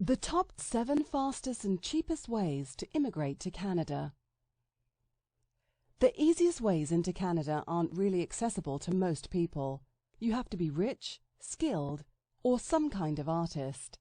The top 7 fastest and cheapest ways to immigrate to Canada. The easiest ways into Canada aren't really accessible to most people. You have to be rich, skilled, or some kind of artist.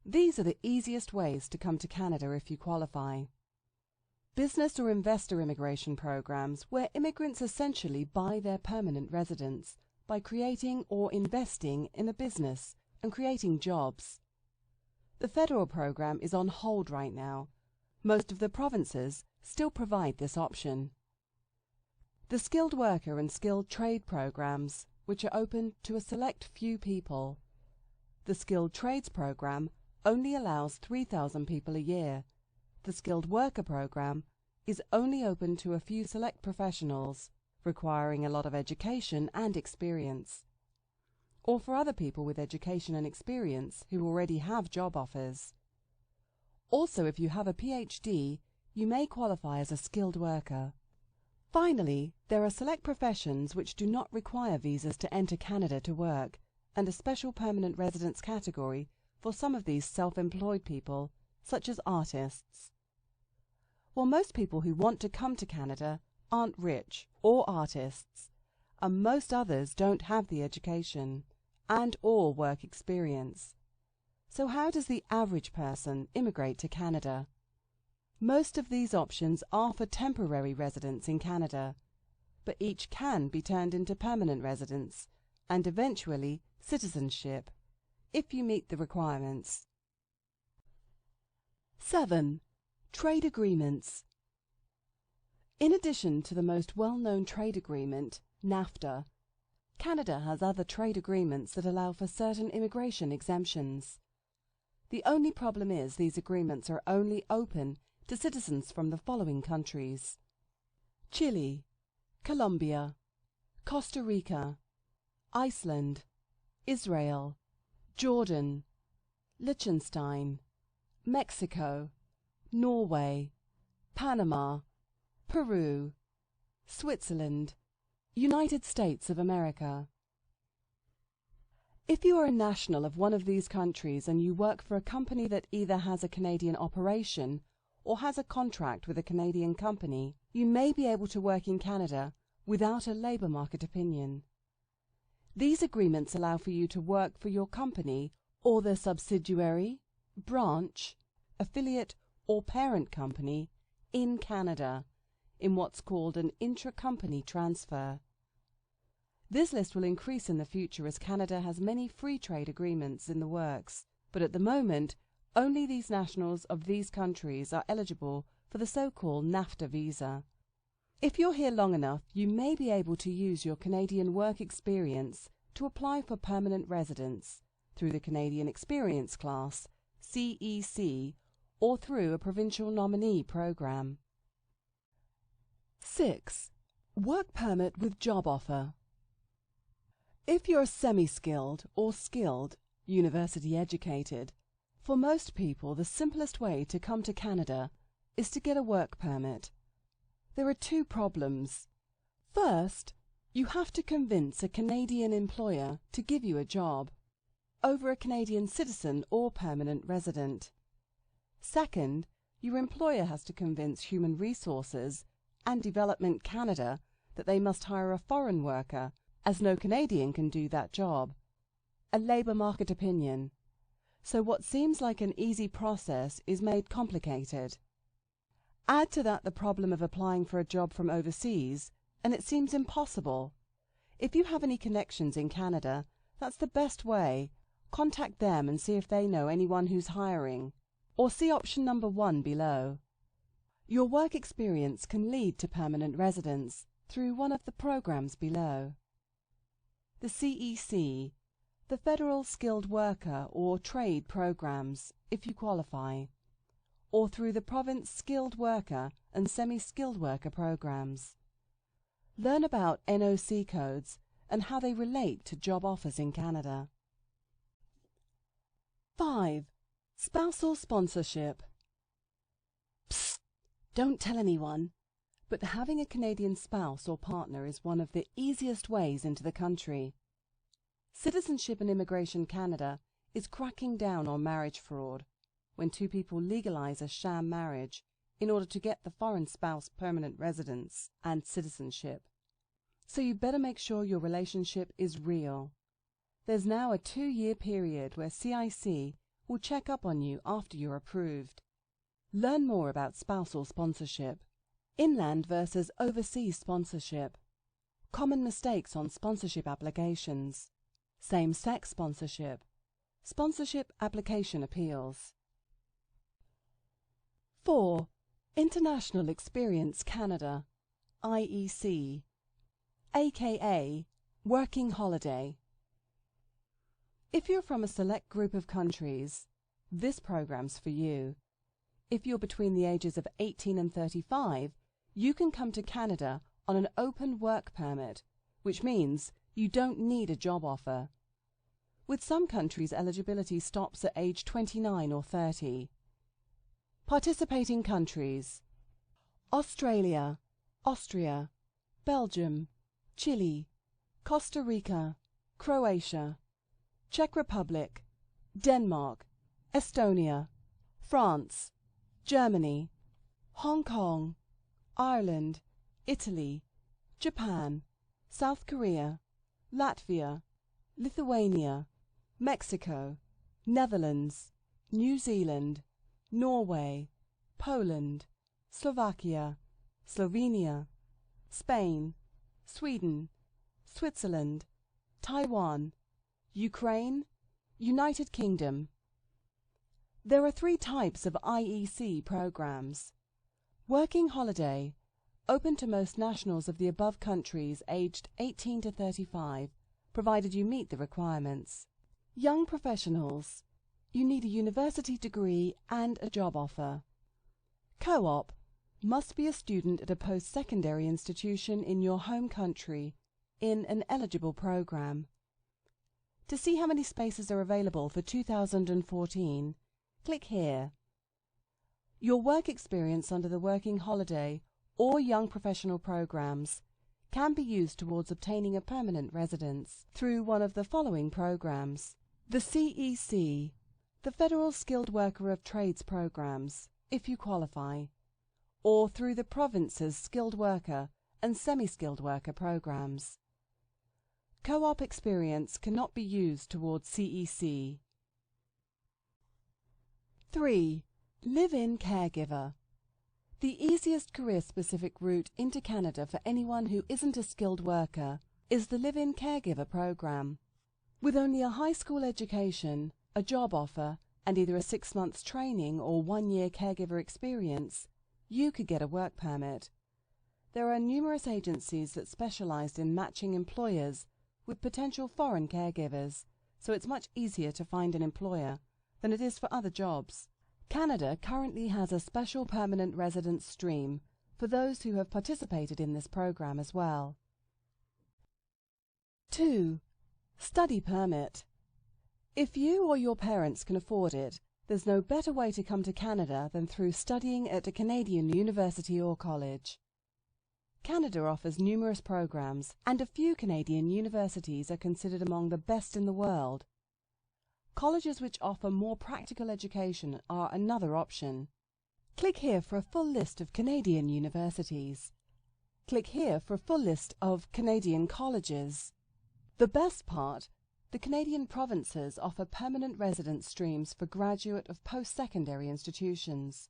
These are the easiest ways to come to Canada if you qualify. Business or investor immigration programs, where immigrants essentially buy their permanent residence by creating or investing in a business and creating jobs. The federal program is on hold right now. Most of the provinces still provide this option. The skilled worker and skilled trade programs, which are open to a select few people. The skilled trades program only allows 3,000 people a year. The skilled worker program is only open to a few select professionals, requiring a lot of education and experience, or for other people with education and experience who already have job offers. Also, if you have a PhD, you may qualify as a skilled worker. Finally, there are select professions which do not require visas to enter Canada to work, and a special permanent residence category for some of these self-employed people, such as artists. While most people who want to come to Canada aren't rich or artists, and most others don't have the education and/or work experience. So how does the average person immigrate to Canada? Most of these options are for temporary residence in Canada, but each can be turned into permanent residence and eventually citizenship, if you meet the requirements. 7. Trade agreements. In addition to the most well-known trade agreement, NAFTA, Canada has other trade agreements that allow for certain immigration exemptions. The only problem is these agreements are only open to citizens from the following countries: Chile, Colombia, Costa Rica, Iceland, Israel, Jordan, Liechtenstein, Mexico, Norway, Panama, Peru, Switzerland, United States of America. If you are a national of one of these countries and you work for a company that either has a Canadian operation or has a contract with a Canadian company, you may be able to work in Canada without a labour market opinion. These agreements allow for you to work for your company or their subsidiary, branch, affiliate or parent company in Canada in what's called an intra-company transfer. This list will increase in the future as Canada has many free trade agreements in the works, but at the moment only these nationals of these countries are eligible for the so-called NAFTA visa. If you're here long enough, you may be able to use your Canadian work experience to apply for permanent residence through the Canadian Experience Class, CEC, or through a provincial nominee program. 6. Work permit with job offer. If you're semi-skilled or skilled, university educated, for most people the simplest way to come to Canada is to get a work permit. There are 2 problems. First, you have to convince a Canadian employer to give you a job over a Canadian citizen or permanent resident. Second, your employer has to convince Human Resources and Development Canada that they must hire a foreign worker, as no Canadian can do that job. A labour market opinion. So what seems like an easy process is made complicated. Add to that the problem of applying for a job from overseas, and it seems impossible. If you have any connections in Canada, that's the best way. Contact them and see if they know anyone who's hiring, or see option number 1 below. Your work experience can lead to permanent residence through one of the programs below. The CEC, the Federal Skilled Worker or Trade Programs, if you qualify, or through the Province Skilled Worker and Semi-Skilled Worker Programs. Learn about NOC codes and how they relate to job offers in Canada. 5. Spousal sponsorship. Psst! Don't tell anyone, but having a Canadian spouse or partner is one of the easiest ways into the country. Citizenship and Immigration Canada is cracking down on marriage fraud. when two people legalize a sham marriage in order to get the foreign spouse permanent residence and citizenship. So you better make sure your relationship is real. There's now a 2-year period where CIC will check up on you after you're approved. Learn more about spousal sponsorship, inland versus overseas sponsorship, common mistakes on sponsorship applications, same-sex sponsorship, sponsorship application appeals. 4. International Experience Canada, IEC, aka Working Holiday. If you're from a select group of countries, this program's for you. If you're between the ages of 18 and 35, you can come to Canada on an open work permit, which means you don't need a job offer. With some countries, eligibility stops at age 29 or 30. Participating countries: Australia, Austria, Belgium, Chile, Costa Rica, Croatia, Czech Republic, Denmark, Estonia, France, Germany, Hong Kong, Ireland, Italy, Japan, South Korea, Latvia, Lithuania, Mexico, Netherlands, New Zealand, Norway, Poland, Slovakia, Slovenia, Spain, Sweden, Switzerland, Taiwan, Ukraine, United Kingdom. There are 3 types of IEC programs. Working Holiday, open to most nationals of the above countries aged 18 to 35, provided you meet the requirements. Young Professionals, you need a university degree and a job offer. Co-op, must be a student at a post-secondary institution in your home country in an eligible program. To see how many spaces are available for 2014, click here. Your work experience under the Working Holiday or Young Professional programs can be used towards obtaining a permanent residence through one of the following programs: the CEC, the Federal Skilled Worker of Trades programs, if you qualify, or through the province's skilled worker and semi-skilled worker programs. Co-op experience cannot be used towards CEC. 3. Live-in caregiver. The easiest career-specific route into Canada for anyone who isn't a skilled worker is the Live-in Caregiver program. With only a high school education, a job offer, and either a 6 months training or 1-year caregiver experience, you could get a work permit. There are numerous agencies that specialize in matching employers with potential foreign caregivers, so it's much easier to find an employer than it is for other jobs. Canada currently has a special permanent residence stream for those who have participated in this program as well. 2. Study permit. If you or your parents can afford it, there's no better way to come to Canada than through studying at a Canadian university or college. Canada offers numerous programs, and a few Canadian universities are considered among the best in the world. Colleges which offer more practical education are another option. Click here for a full list of Canadian universities. Click here for a full list of Canadian colleges. The best part, the Canadian provinces offer permanent residence streams for graduate of post-secondary institutions.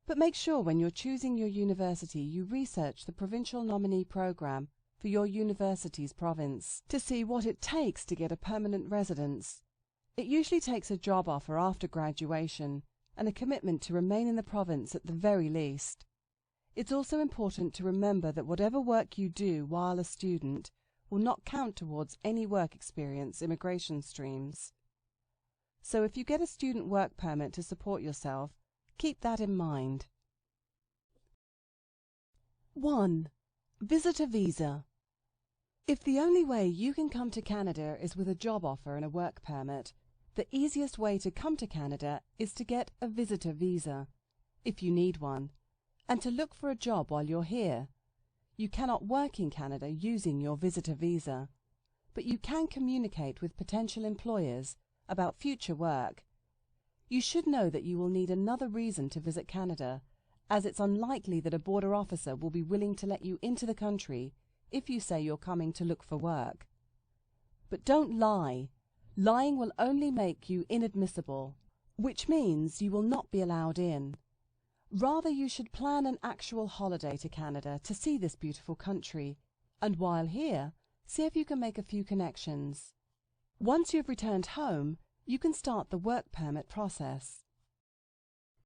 But make sure when you're choosing your university you research the provincial nominee program for your university's province to see what it takes to get a permanent residence. It usually takes a job offer after graduation and a commitment to remain in the province at the very least. It's also important to remember that whatever work you do while a student will not count towards any work experience immigration streams. So if you get a student work permit to support yourself, keep that in mind. 1. Visitor visa. If the only way you can come to Canada is with a job offer and a work permit, the easiest way to come to Canada is to get a visitor visa, if you need one, and to look for a job while you're here. You cannot work in Canada using your visitor visa, but you can communicate with potential employers about future work. You should know that you will need another reason to visit Canada, as it's unlikely that a border officer will be willing to let you into the country if you say you're coming to look for work. But don't lie. Lying will only make you inadmissible, which means you will not be allowed in. Rather, you should plan an actual holiday to Canada to see this beautiful country, and while here, see if you can make a few connections. Once you've returned home, you can start the work permit process.